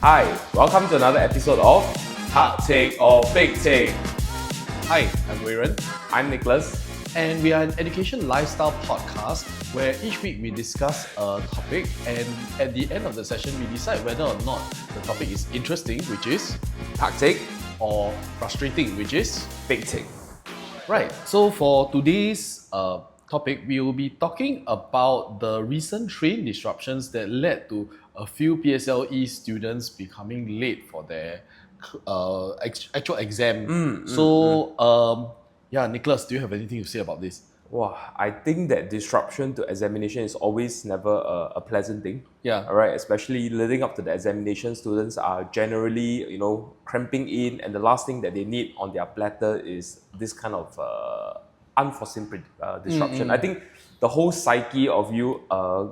Hi, welcome to another episode of Hot Take or Big Take. Hi, I'm Weiren, I'm Nicholas. and we are an education lifestyle podcast where each week we discuss a topic, and at the end of the session we decide whether or not the topic is interesting, which is, Hot Take, or frustrating, which is. Big Take. Right, so for today's topic, we will be talking about the recent train disruptions that led to a few PSLE students becoming late for their actual exam. Yeah, Nicholas, do you have anything to say about this? Wow, I think that disruption to examination is always never a pleasant thing. Yeah. All right, especially leading up to the examination, students are generally, cramping in, and the last thing that they need on their platter is this kind of unforeseen disruption. I think the whole psyche of you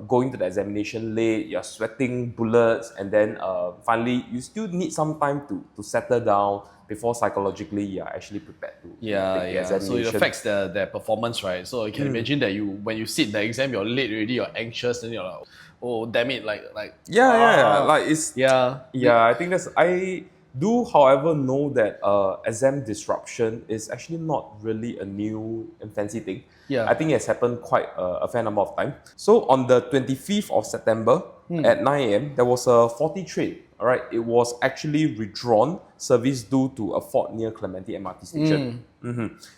going to the examination late, you're sweating bullets, and then finally you still need some time to settle down before psychologically you're actually prepared to take the examination. So it affects their performance, right? So you can imagine that when you sit the exam, you're late already, you're anxious, and you're like, oh damn it, like Like it's yeah. I think I do, however, know that exam disruption is actually not really a new and fancy thing. Yeah. I think it has happened quite a fair number of time. So on the 25th of September at 9 a.m., there was a 40 train. All right, it was actually withdrawn service due to a fault near Clementi MRT station.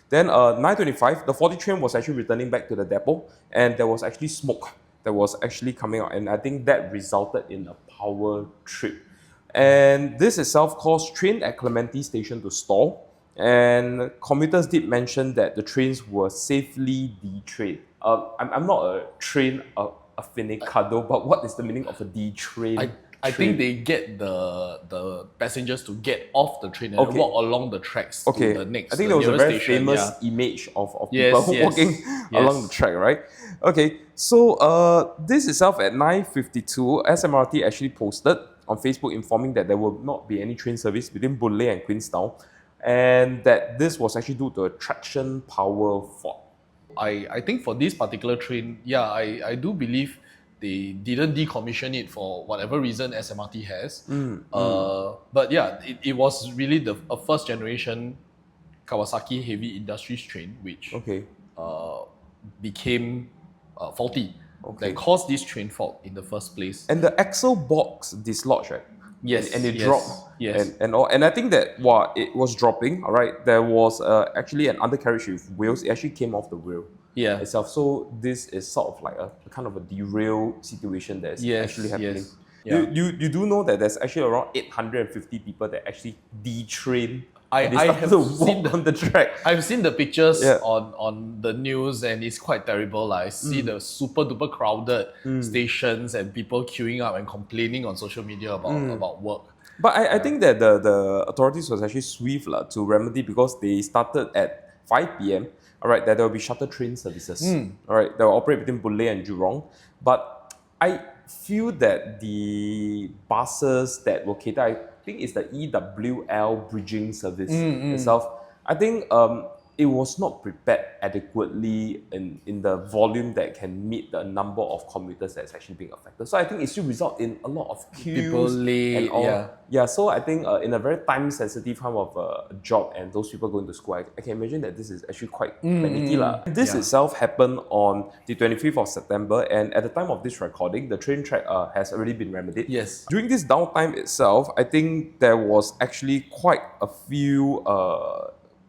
Then 9:25, the 40 train was actually returning back to the depot, and there was actually smoke that was actually coming out, and I think that resulted in a power trip. And this itself caused train at Clementi station to stall, and commuters did mention that the trains were safely detrained. I'm not a train aficionado, but what is the meaning of a detrain? I think they get the passengers to get off the train and Okay. walk along the tracks to the next. I think there was a nearest very station. famous Yeah. image of Yes, people yes, walking yes. along the track, right? Okay, so this itself at 9:52, SMRT actually posted on Facebook informing that there will not be any train service between Boon Lay and Queenstown, and that this was actually due to a traction power fault. I think for this particular train, I do believe they didn't decommission it for whatever reason SMRT has. But yeah, it was really a first generation Kawasaki heavy industries train which Okay. became faulty. That caused this train fault in the first place. And the axle box dislodged, right? Yes, And it yes, dropped. yes. And I think that while it was dropping, all right, there was actually an undercarriage with wheels. It actually came off the wheel itself. So this is sort of like a kind of a derail situation that's actually happening. Yes. Yeah. You do know that there's actually around 850 people that actually detrain. I and they started have to seen walk on the track. I've seen the pictures Yeah. on the news, and it's quite terrible. I see the super duper crowded stations and people queuing up and complaining on social media about work. But I think that the authorities was actually swift to remedy, because they started at 5 p.m. All right, that there will be shuttle train services. All right, that will operate between Boon Lay and Jurong. But I feel that the buses that will cater, I think it's the EWL bridging service itself. I think it was not prepared adequately in the volume that can meet the number of commuters that's actually being affected. So I think it still result in a lot of queues. People late, and all. yeah. So I think in a very time-sensitive time of a job and those people going to school, I can imagine that this is actually quite panicky. This itself happened on the 25th of September, and at the time of this recording, the train track has already been remedied. Yes. During this downtime itself, I think there was actually quite a few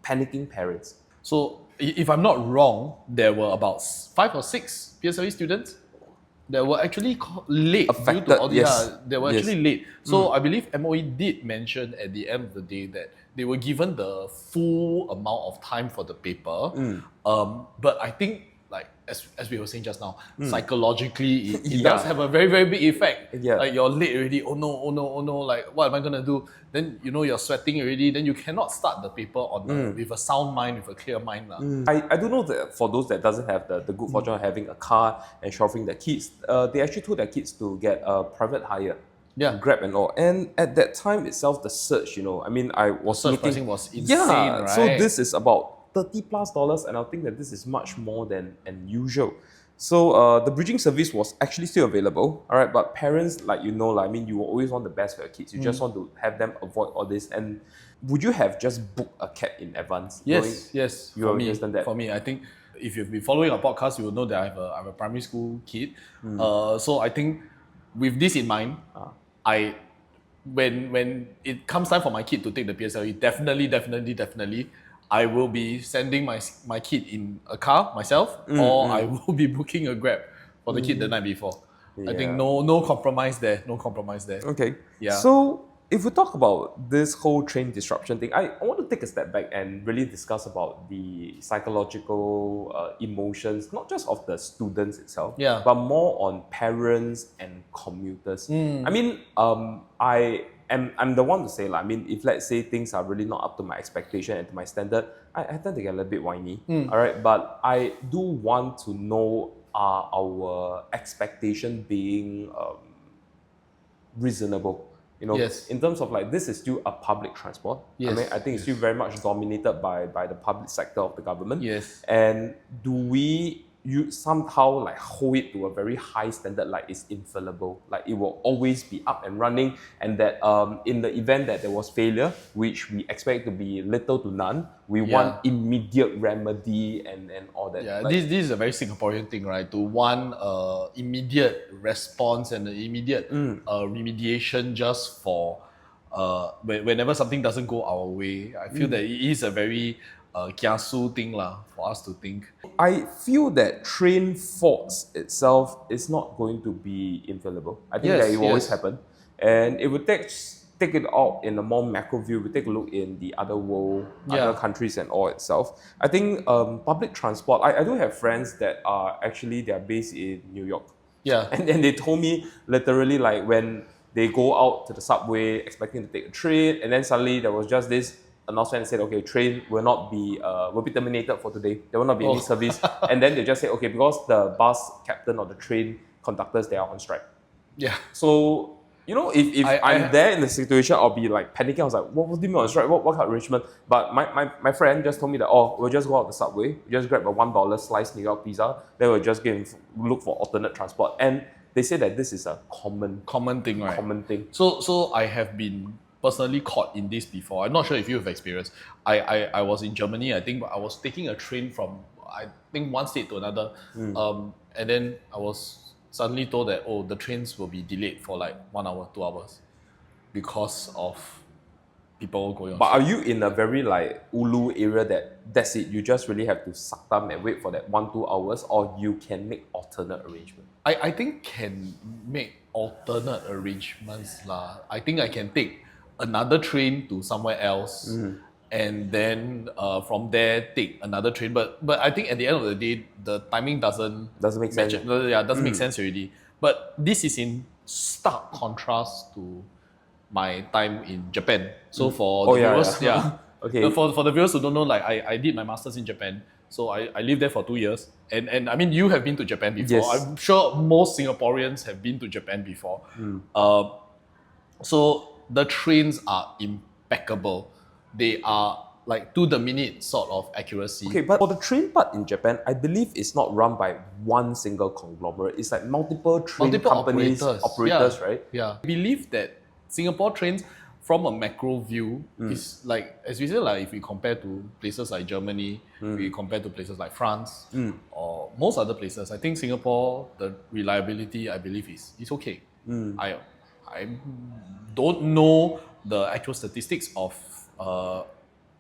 panicking parents. So if I'm not wrong, there were about 5 or 6 PSLE students that were actually late. Affected, due to all yes. they were Yes. actually late. So I believe MOE did mention at the end of the day that they were given the full amount of time for the paper. But I think, like as we were saying just now, psychologically it does have a very, very big effect. Yeah. Like you're late already, oh no, like what am I gonna do? Then you're sweating already, then you cannot start the paper on with a sound mind, with a clear mind. I do know that for those that doesn't have the good fortune of having a car and sheltering their kids, they actually told their kids to get a private hire. Yeah. Grab and all. And at that time itself, the search, I mean, I was Search looking. pricing was insane, right? So this is about $30+, and I think that this is much more than unusual. So the bridging service was actually still available, all right. But parents, like I mean, you always want the best for your kids. You just want to have them avoid all this. And would you have just booked a cab in advance? Yes, yes. you understand that. For me, I think if you've been following our podcast, you will know that I have a primary school kid. So I think with this in mind, I when it comes time for my kid to take the PSLE, definitely, I will be sending my kid in a car myself, or I will be booking a Grab for the kid the night before. I think no compromise there. No compromise there. Okay. Yeah. So if we talk about this whole train disruption thing, I want to take a step back and really discuss about the psychological emotions, not just of the students itself, Yeah. but more on parents and commuters. I mean, I'm the one to say, like, I mean, if let's say things are really not up to my expectation and to my standard, I tend to get a little bit whiny. All right, but I do want to know our expectation being reasonable. Yes. In terms of like this is still a public transport. Yes. I mean, I think it's still very much dominated by the public sector of the government. Yes. And do we somehow like hold it to a very high standard, like it's infallible, like it will always be up and running, and that in the event that there was failure, which we expect to be little to none, we want immediate remedy and all that. Yeah, Like, this is a very Singaporean thing, right? To want immediate response and immediate remediation just for whenever something doesn't go our way. I feel that it is a very kiasu thing lah for us to think. I feel that train faults itself is not going to be infallible. I think that it will always happen. And it would take it out in a more macro view. We take a look in the other world, other countries and all itself. I think public transport, I do have friends that are actually, they're based in New York. Yeah. And then they told me literally like when they go out to the subway expecting to take a train, and then suddenly there was just this announcement that said, okay, train will be terminated for today. There will not be any service. And then they just say, okay, because the bus captain or the train conductors, they are on strike. Yeah. So, if I'm there in the situation, I'll be like panicking. I was like, what do you mean on strike? What kind of arrangement? But my friend just told me that, we'll just go out the subway, we just grab a $1 sliced New York pizza, then we'll just look for alternate transport. And they say that this is a common thing, right? Common thing. So I have been personally caught in this before. I'm not sure if you have experienced. I was in Germany. I think I was taking a train from one state to another, and then I was suddenly told that the trains will be delayed for like 1 hour, 2 hours because of people going on. But are you in a very like ulu area that's it? You just really have to suck thumb and wait for that 1-2 hours, or you can make alternate arrangement? I think can make alternate arrangements lah. I think I can take another train to somewhere else, and then from there take another train. But I think at the end of the day, the timing doesn't make sense. Doesn't make sense already. But this is in stark contrast to my time in Japan. So for the viewers, okay. For the viewers who don't know, like I did my masters in Japan. So I lived there for 2 years. And I mean, you have been to Japan before. Yes. I'm sure most Singaporeans have been to Japan before. So the trains are impeccable. They are like to the minute sort of accuracy. Okay, but for the train part in Japan, I believe it's not run by one single conglomerate. It's like multiple companies, operators, right? Yeah. I believe that Singapore trains, from a macro view, is like, as we say, like if we compare to places like Germany, we compare to places like France, or most other places, I think Singapore, the reliability, I believe, is okay. I don't know the actual statistics of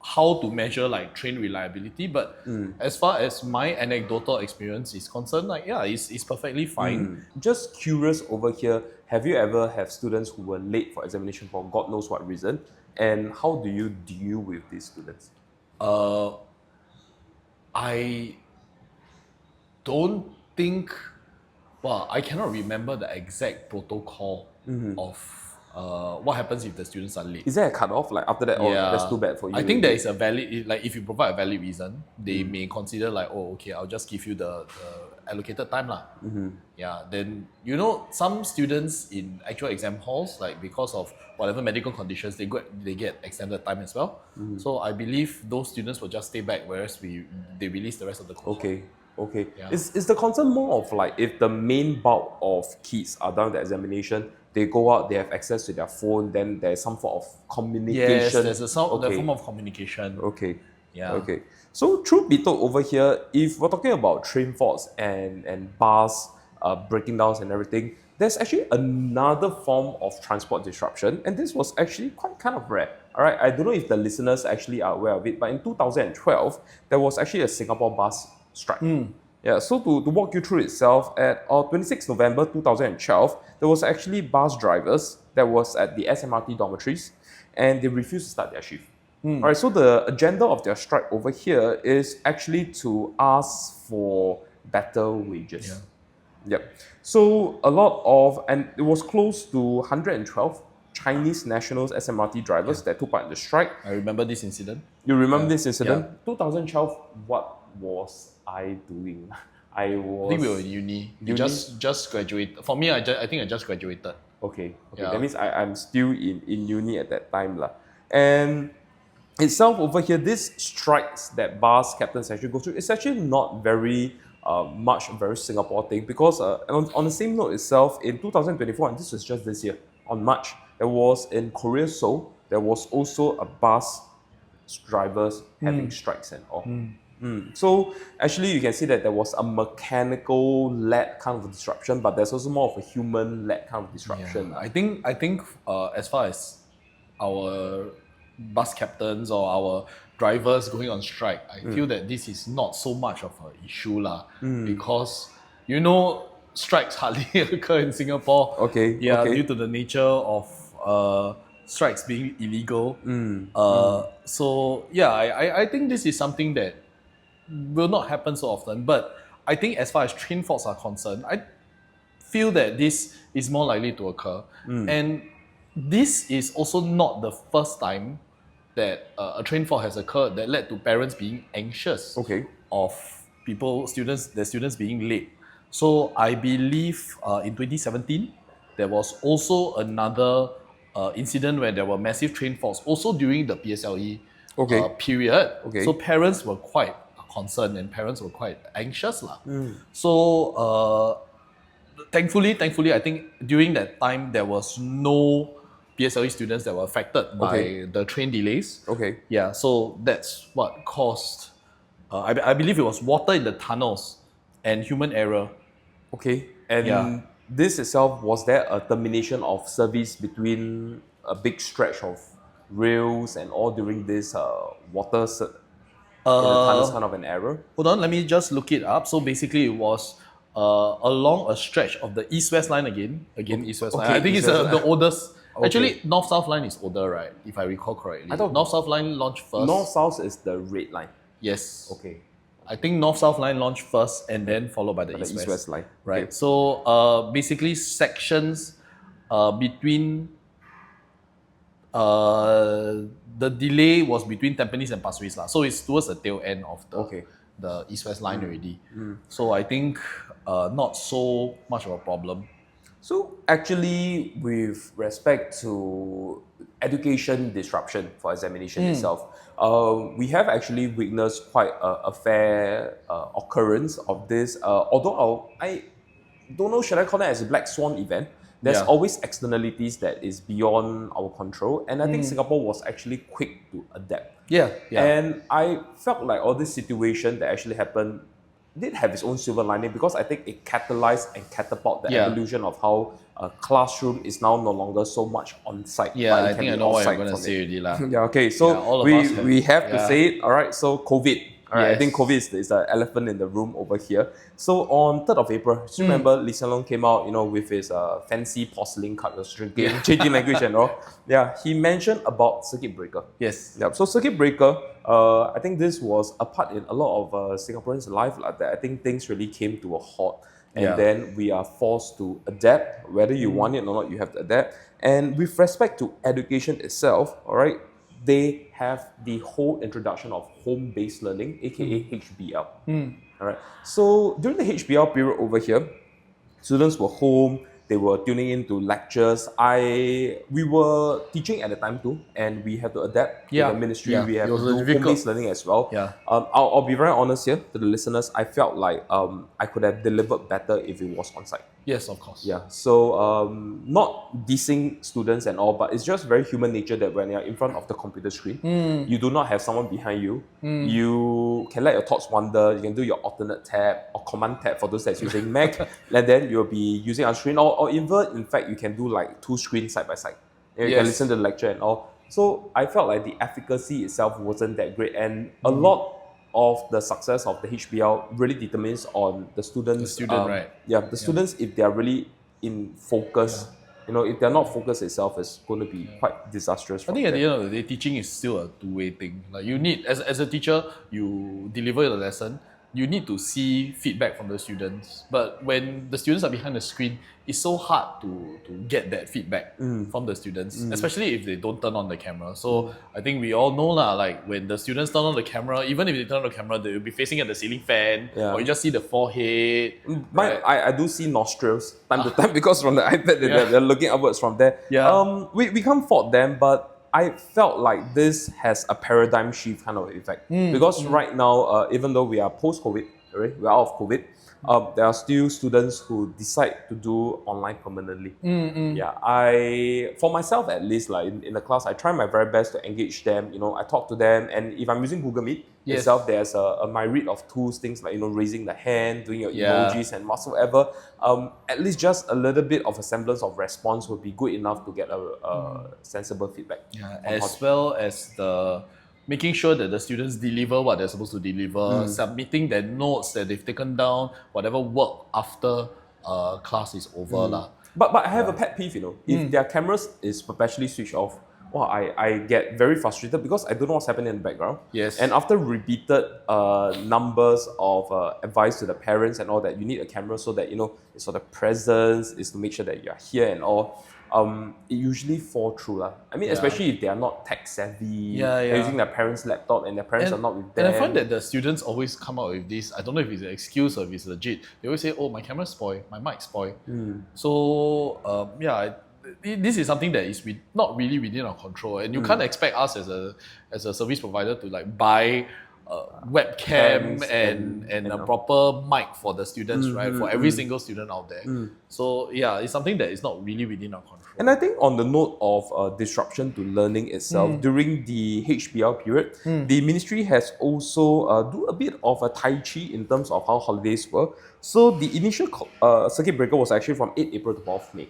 how to measure like train reliability, but as far as my anecdotal experience is concerned, like it's perfectly fine. Just curious over here, have you ever have students who were late for examination for God knows what reason, and how do you deal with these students? I don't think. Well, I cannot remember the exact protocol of what happens if the students are late. Is there a cutoff? Like after that, that's too bad for you? I think there is a valid, like if you provide a valid reason, they may consider like, okay, I'll just give you the allocated time lah. Yeah, then some students in actual exam halls, like because of whatever medical conditions, they get extended time as well. So I believe those students will just stay back, whereas they release the rest of the course. Okay. Okay. Yeah. Is the concern more of like if the main bulk of kids are done the examination, they go out, they have access to their phone, then there's some form of communication. Yes, there's a sound, the Okay. form of communication. Okay. Yeah. Okay. So truth be told, over here, if we're talking about train faults and bus breaking downs and everything, there's actually another form of transport disruption, and this was actually quite kind of rare. All right, I don't know if the listeners actually are aware of it, but in 2012, there was actually a Singapore bus strike. Yeah, so to walk you through itself, at 26 November 2012, there was actually bus drivers that was at the SMRT dormitories, and they refused to start their shift. All right, so the agenda of their strike over here is actually to ask for better wages. Yep. So a lot of, and it was close to 112 Chinese nationals SMRT drivers that took part in the strike. I remember this incident. You remember this incident? 2012, what was I doing? I was. I think we were in uni. We Uni? just graduated. For me, I think I just graduated. Okay. Yeah. That means I'm still in uni at that time. And itself over here, these strikes that bus captains actually go through, it's actually not very much a very Singapore thing, because on the same note itself, in 2024, and this was just this year, on March, there was in Korea, Seoul, there was also a bus drivers having strikes and all. So actually you can see that there was a mechanical-led kind of disruption, but there's also more of a human-led kind of disruption. I think as far as our bus captains or our drivers going on strike, I feel that this is not so much of an issue because strikes hardly occur in Singapore. Okay, Yeah, okay. due to the nature of strikes being illegal. So yeah, I think this is something that will not happen so often. But I think as far as train faults are concerned, I feel that this is more likely to occur. And this is also not the first time that a train fault has occurred that led to parents being anxious Okay. of their students being late. So I believe in 2017, there was also another incident where there were massive train faults, also during the PSLE Okay. period. Okay. So parents were quite concerned and parents were quite anxious. So thankfully, I think during that time, there was no PSLE students that were affected by Okay. the train delays. Okay. Yeah, so that's what caused. I believe it was water in the tunnels and human error. Okay. And Yeah. this itself, was there a termination of service between a big stretch of rails and all during this water in the tunnels kind of an error? Hold on, let me just look it up. So basically, it was along a stretch of the East-West line again. East-West line. Okay, I think it's East-West the line. oldest. Okay. Actually, North-South line is older, right? If I recall correctly. I thought- North-South line launched first. North-South is the red line. Yes. Okay. I think North-South line launched first and then followed by the The East-West. East-West line. Right. Okay. So basically sections between the delay was between Tampines and Pasir Ris. So it's towards the tail end of the East-West line already. So I think not so much of a problem. So actually, with respect to education disruption for examination itself, we have actually witnessed quite a fair occurrence of this. Although I don't know, should I call it as a black swan event? There's Yeah. always externalities that is beyond our control, and I think Singapore was actually quick to adapt. Yeah. And I felt like all this situation that actually happened did have its own silver lining, because I think it catalyzed and catapulted the Yeah. evolution of how a classroom is now no longer so much on site. Yeah, but it I can think I be know what you're off-site going to from say it. already lah. Yeah, okay. So Yeah, all of we us have- we have to yeah. say it. All right. So COVID. All right. I Yes. think COVID is the elephant in the room over here. So on 3rd of April, do you remember Lee Hsien Loong came out, with his fancy porcelain cup, was drinking, changing language and all. Yeah, he mentioned about circuit breaker. Yes. Yeah, so circuit breaker, I think this was a part in a lot of Singaporeans' life like that. I think things really came to a halt, and Yeah. then we are forced to adapt. Whether you want it or not, you have to adapt. And with respect to education itself, all right, they have the whole introduction of home-based learning, aka HBL. All right. So during the HBL period over here, students were home. they were tuning into lectures. We were teaching at the time too, and we had to adapt Yeah, to the ministry. yeah, We have it was to do difficult. home-based learning as well. Yeah. I'll be very honest here to the listeners. I felt like I could have delivered better if it was on site. Yes, of course. Yeah, so not dissing students and all, but it's just very human nature that when you're in front of the computer screen, you do not have someone behind you. You can let your thoughts wander. You can do your alternate tab or command tab for those that's using Mac, and then you'll be using a screen, or even in fact you can do like two screens side by side. You can Yes. listen to the lecture and all. So I felt like the efficacy itself wasn't that great, and a lot of the success of the HBL really determines on the students. The student, right? Yeah, the students, if they are really in focus, if they're not focused itself, it's going to be quite disastrous. I think at the end of the day, teaching is still a two-way thing. Like you need, as a teacher, you deliver the lesson. You need to see feedback from the students. But when the students are behind the screen, it's so hard to get that feedback from the students, especially if they don't turn on the camera. So I think we all know lah, like when the students turn on the camera, even if they turn on the camera, they will be facing at the ceiling fan, Yeah. or you just see the forehead. But I do see nostrils time to time because from the iPad they're looking upwards from there. Yeah. We can't fault them, but I felt like this has a paradigm shift kind of effect because right now, even though we are post-COVID, right, we're out of COVID, there are still students who decide to do online permanently. Yeah, for myself at least, like in the class, I try my very best to engage them. I talk to them, and if I'm using Google Meet itself, there's my read of tools, things like raising the hand, doing your emojis and whatsoever. At least just a little bit of a semblance of response would be good enough to get a sensible feedback. Yeah, as well as the making sure that the students deliver what they're supposed to deliver, submitting their notes that they've taken down, whatever work after class is over lah. But I have a pet peeve, if their cameras is perpetually switched off, I get very frustrated because I don't know what's happening in the background. Yes. And after repeated numbers of advice to the parents and all that, you need a camera so that, it's for the presence, is to make sure that you're here and all. It usually fall through lah. I mean, especially if they are not tech savvy, they're using their parents' laptop and their parents are not with them. And I find that the students always come out with this, I don't know if it's an excuse or if it's legit, they always say, oh, my camera's spoiled, my mic's spoiled. So, this is something that is not really within our control, and you can't expect us as a service provider to like buy webcam and a proper mic for the students, right? For every single student out there. So it's something that is not really within our control. And I think on the note of disruption to learning itself, during the HBL period, the ministry has also do a bit of a tai chi in terms of how holidays were. So the initial circuit breaker was actually from 8 April to 4th May.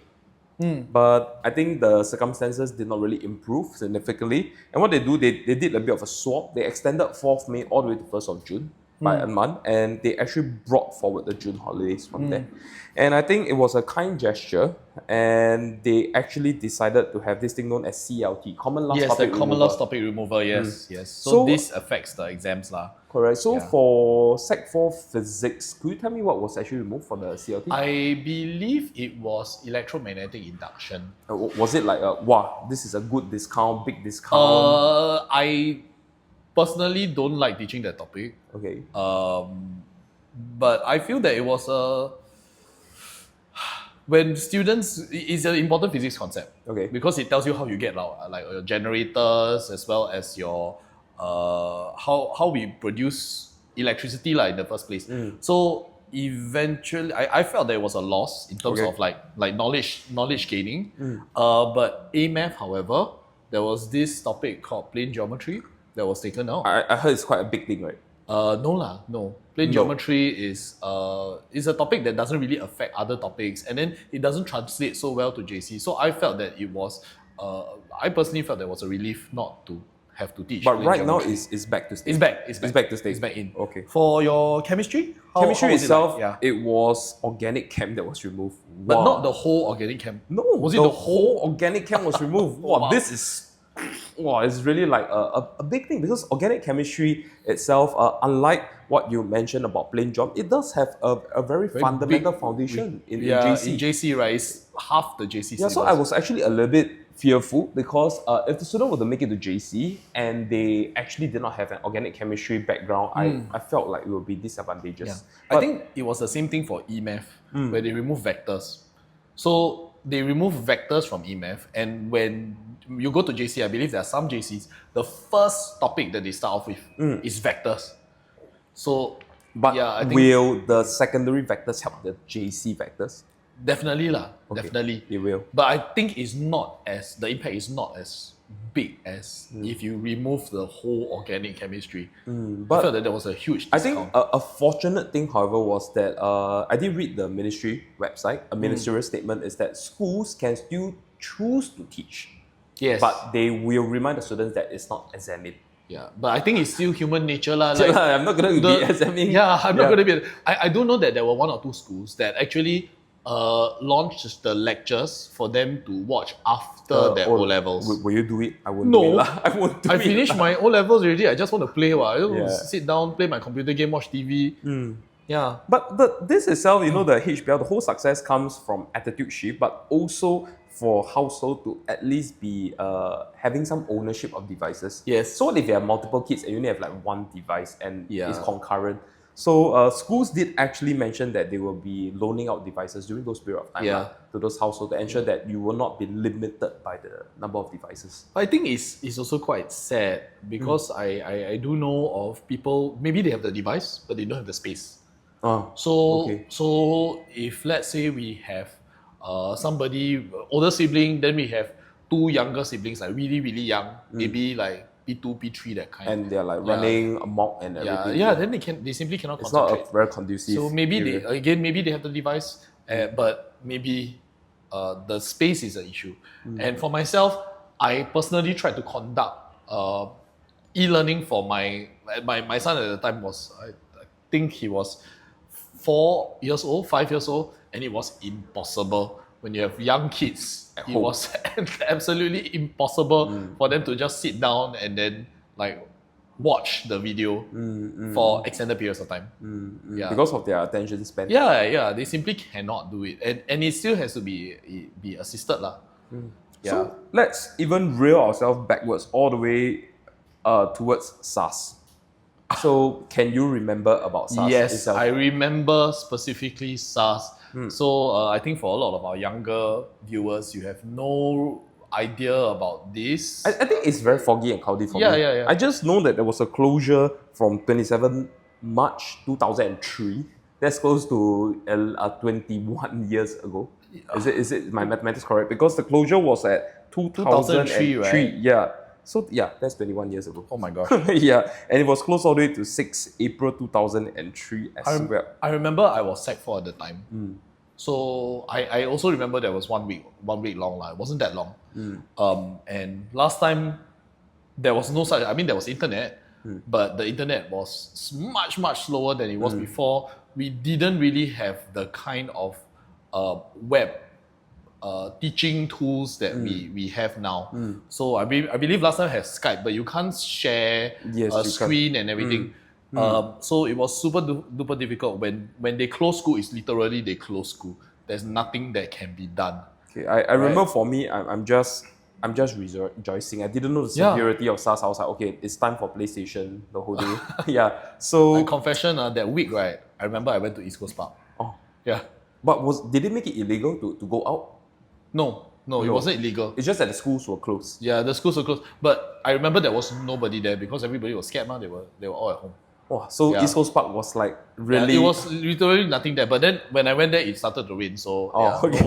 But I think the circumstances did not really improve significantly. And what they do, they did a bit of a swap. They extended 4th May all the way to 1st of June by a month. And they actually brought forward the June holidays from there. And I think it was a kind gesture. And they actually decided to have this thing known as CLT, Common Last Topic the common Removal. last topic removal, yes. So- So this affects the exams lah. Correct. So for Sec 4 Physics, could you tell me what was actually removed for the CLT? I believe it was electromagnetic induction. Was it like, this is a good discount, big discount? I personally don't like teaching that topic. Okay. But I feel that it was when students, it's an important physics concept. Okay. Because it tells you how you get like your generators as well as your how we produce electricity in the first place. So eventually, I felt there was a loss in terms Okay. of like knowledge gaining. But AMath, however, there was this topic called plane geometry that was taken out. I heard it's quite a big thing, right? No. Plane geometry is a topic that doesn't really affect other topics, and then it doesn't translate so well to JC. So I felt that it was, I personally felt there was a relief not to have to teach. But plane right now, geometry. it's back to stay. It's back. It's back to stay. It's back in. Okay. For your chemistry, Chemistry how was itself, it like? it was organic chem that was removed. But Wow. not the whole organic chem. No, Was it the whole? organic chem was removed? Wow. This is it's really like a big thing because organic chemistry itself, unlike what you mentioned about plane geom, it does have a very fundamental big- foundation in Yeah, JC. in JC, right? It's half the JC Yeah, syllabus. so I was actually a little bit fearful because if the student were to make it to JC and they actually did not have an organic chemistry background, I felt like it would be disadvantageous. I think it was the same thing for EMath, where they removed vectors. So they remove vectors from EMF, and when you go to JC, I believe there are some JCs, the first topic that they start off with is vectors. So But yeah, I think will the secondary vectors help the JC vectors? definitely lah, definitely. They will. But I think the impact is not as big as if you remove the whole organic chemistry. I But felt that there was a huge I discount. think a fortunate thing, however, was that I did read the ministry website. A ministerial statement is that schools can still choose to teach, Yes. but they will remind the students that it's not examined. yeah, but I think it's still human nature lah. So, Like, I'm not going to be examining. yeah, I'm not going to be. I do know that there were one or two schools that actually launched the lectures for them to watch after their O levels. Will you do it? I won't No. do it. lah. I won't do I it. finished my O levels already. I just want to play. I just want to Yeah. sit down, play my computer game, watch TV. Yeah. But this itself, the HBL, the whole success comes from attitude shift, but also for household to at least be having some ownership of devices. Yes. So what if you have multiple kids and you only have like one device and Yeah. it's concurrent? So schools did actually mention that they will be loaning out devices during those period of time Yeah. lah, to those households to ensure that you will not be limited by the number of devices. I think it's also quite sad because I do know of people, maybe they have the device, but they don't have the space. So Okay. so if let's say we have somebody older sibling, then we have two younger siblings like really really young, maybe like P2, P3 that kind. And they're like running amok and everything. Then they simply cannot It's not concentrate. a very conducive. So maybe area. maybe they have the device, but maybe the space is an issue. And for myself, I personally tried to conduct e-learning for my son at the time was I think he was 5 years old, and it was impossible. When you have young kids, it home. was absolutely impossible for them to just sit down and then like watch the video for extended periods of time. Yeah. Because of their attention span. Yeah, they simply cannot do it, and it still has to be assisted lah. Yeah. So let's even reel ourselves backwards all the way towards SARS. So can you remember about SARS Yes, itself? I remember specifically SARS. So I think for a lot of our younger viewers, you have no idea about this. I think it's very foggy and cloudy for Yeah, me. yeah. I just know that there was a closure from 27 March 2003. That's close to 21 years ago. Is it my mathematics correct? Because the closure was at 2003, 2003, right? Yeah. So yeah, that's 21 years ago. Oh my gosh. Yeah, and it was closed all the way to 6 April 2003 as well. I remember I was Sec 4 at the time. So I also remember there was 1 week long. It wasn't that long. And last time there was no such, there was internet, but the internet was much, much slower than it was before. We didn't really have the kind of web teaching tools that we have now. So I believe last time had Skype, but you can't share Yes, a you screen and everything. So it was super duper difficult. When they close school, it's literally they close school. There's nothing that can be done. Okay, I remember for me, I'm just rejoicing. I didn't know the Yeah. severity of SARS. I was like, okay, it's time for PlayStation the whole day. Yeah. So, My confession, that week, right? I remember I went to East Coast Park. oh, Yeah. but did it make it illegal to go out? No, it wasn't illegal. It's just that the schools were closed. Yeah, the schools were closed. But I remember there was nobody there because everybody was scared, man. They were all at home. Wow. So Yeah. East Coast Park was like Yeah, really. it was literally nothing there. But then when I went there, it started to rain. So okay.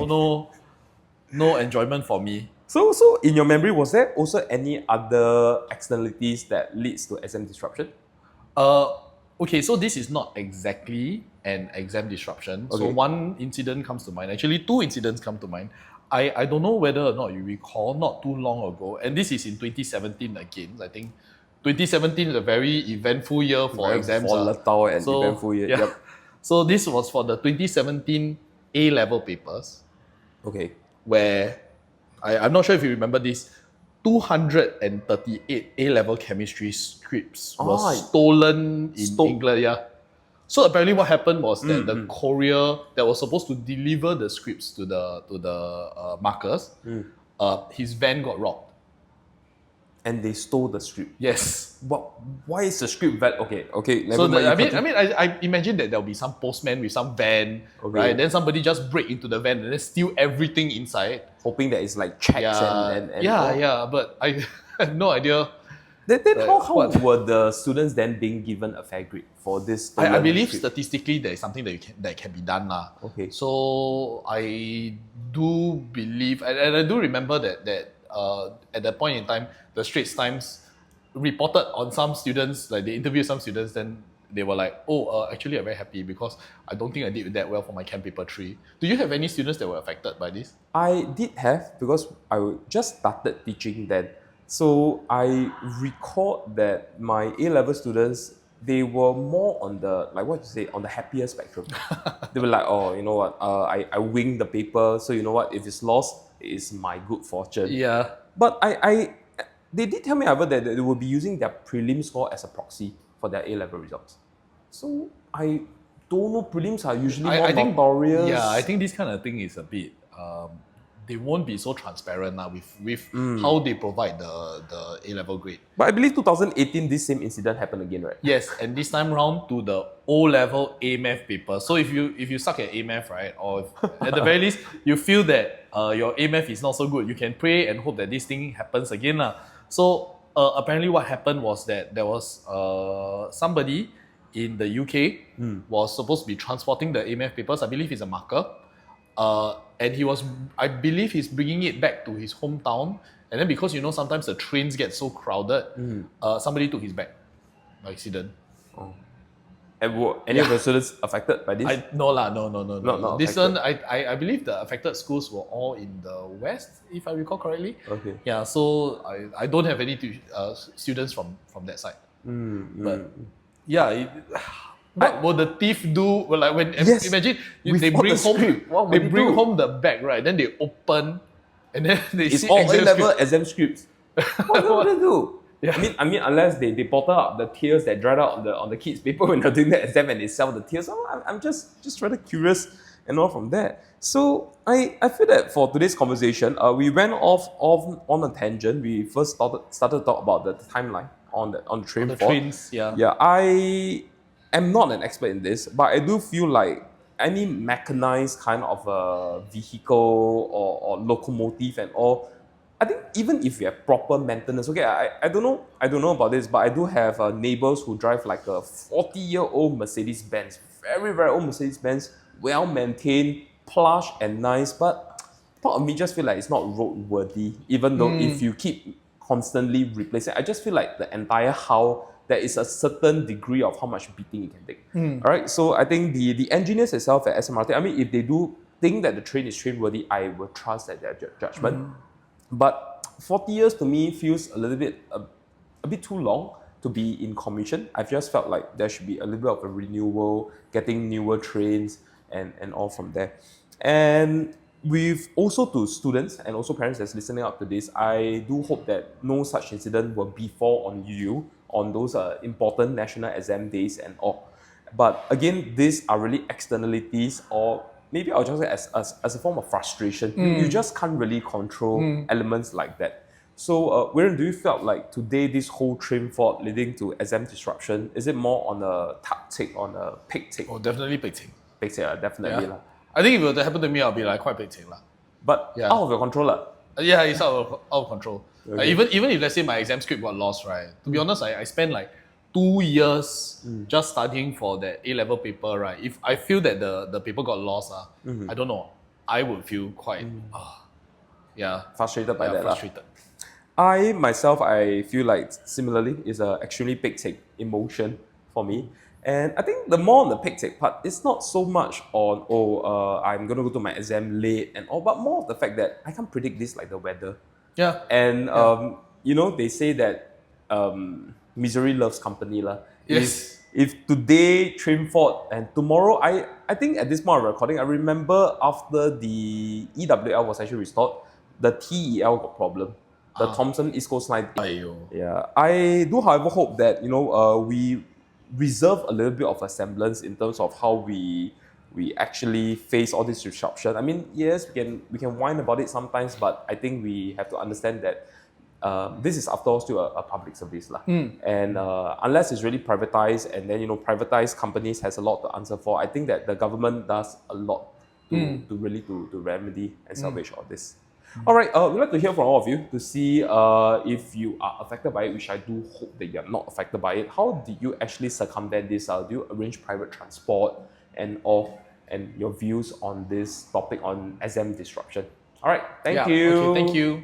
no enjoyment for me. So in your memory, was there also any other externalities that leads to exam disruption? Okay, so this is not exactly an exam disruption. So Okay. one incident comes to mind. Actually, two incidents come to mind. I don't know whether or not you recall, not too long ago, and this is in 2017 again. I think 2017 is a very eventful year for Very exams. volatile and eventful year. Yeah. Yep. So this was for the 2017 A-level papers, Okay. where I'm not sure if you remember this. 238 A-level chemistry scripts were stolen in England. Yeah. So apparently, what happened was that the courier that was supposed to deliver the scripts to the markers, his van got robbed. And they stole the script. Yes. why is the script valid? Okay, never So mind. I imagine that there'll be some postman with some van, Okay. right? Then somebody just break into the van and then steal everything inside. hoping that it's like checks and all. But I have no idea. Then Like, how what? were the students then being given a fair grade for this? I stolen believe script? statistically there is something that can be done lah. Okay. So I do believe, and I do remember that at that point in time, the Straits Times reported on some students, like they interviewed some students, then they were like, actually I'm very happy because I don't think I did that well for my Chem Paper 3. Do you have any students that were affected by this? I did have, because I just started teaching then. So I recall that my A-level students, they were more on the, like what you say, on the happier spectrum. They were like, oh, you know what, I winged the paper, so you know what, if it's lost, it's my good fortune. Yeah. But they did tell me, however, that they will be using their prelim score as a proxy for their A-level results. So I don't know, prelims are usually more notorious. Yeah, I think this kind of thing is a bit. They won't be so transparent now with how they provide the A-level grade. But I believe 2018, this same incident happened again, right? Yes, and this time round to the O-level A-math paper. So if you suck at A-math, right, or at the very least you feel that your A-math is not so good, you can pray and hope that this thing happens again lah. So apparently what happened was that there was somebody in the UK was supposed to be transporting the A-math papers. I believe it's a marker. And I believe he's bringing it back to his hometown. And then because sometimes the trains get so crowded, somebody took his bag by accident. Oh. And were any of the students affected by this? No. Not This affected. one, I believe the affected schools were all in the west, if I recall correctly. Okay. Yeah, so I don't have any students from that side. But yeah, what will the thief do? Well, like Yes, imagine with they all bring the script, what they would they bring do? home the bag, right? Then they open, and then they It's see all exam A-level script. exam scripts. What would they do? Yeah. I mean, unless they bottle up the tears that dried out on the kids' paper when they're doing the exam and they sell the tears. So I'm just rather curious and all from there. So I feel that for today's conversation, we went off on a tangent. We first started to talk about the timeline on the train The fault. trains, yeah. Yeah, I am not an expert in this, but I do feel like any mechanized kind of a vehicle or locomotive and all, I think even if you have proper maintenance, okay, I don't know about this, but I do have neighbors who drive like a 40-year-old Mercedes-Benz, very, very old Mercedes-Benz, well maintained, plush and nice, but part of me just feel like it's not roadworthy, even though if you keep constantly replacing, I just feel like the entire hull, there is a certain degree of how much beating it can take. All right, so I think the engineers itself at SMRT, I mean, if they do think that the train is trainworthy, I will trust that their judgment. But 40 years to me feels a little bit a bit too long to be in commission. I've just felt like there should be a little bit of a renewal, getting newer trains and all from there. And with also to students and also parents that's listening up to this, I do hope that no such incident will befall on you on those important national exam days and all. But again, these are really externalities, or maybe I'll just say as a form of frustration. You just can't really control elements like that. So, Weiren, do you felt like today this whole train fault leading to exam disruption, is it more on a tactic, on a pick tick? Oh, definitely big thing. Pick tick, definitely. Yeah. I think if it were to happen to me, I'll be like quite big thing lah. But Yeah. out of your control. Yeah, it's out of control. Okay. Even if let's say my exam script got lost, right? To be honest, I spent like 2 years just studying for that A-level paper, right? If I feel that the paper got lost, I don't know, I would feel quite Frustrated by that. frustrated. I myself, I feel like similarly is a extremely big take emotion for me. And I think the more on the pick take part, it's not so much on, I'm going to go to my exam late and all, but more of the fact that I can't predict this like the weather. Yeah. And, they say that misery loves company. Yes. If today train fault and tomorrow, I think at this point of recording, I remember after the EWL was actually restored, the TEL got problem. The Thomson East Coast Line. Aiyo. Yeah. I do, however, hope that, we reserve a little bit of a semblance in terms of how we actually face all this disruption. I mean, yes, we can whine about it sometimes, but I think we have to understand that this is after all still a public service lah. And unless it's really privatized, and then privatized companies has a lot to answer for, I think that the government does a lot to really to remedy and salvage all this. All right, we'd like to hear from all of you to see if you are affected by it, which I do hope that you're not affected by it. How did you actually circumvent this? Do you arrange private transport and your views on this topic on exam disruption? All right, thank you. Okay, thank you.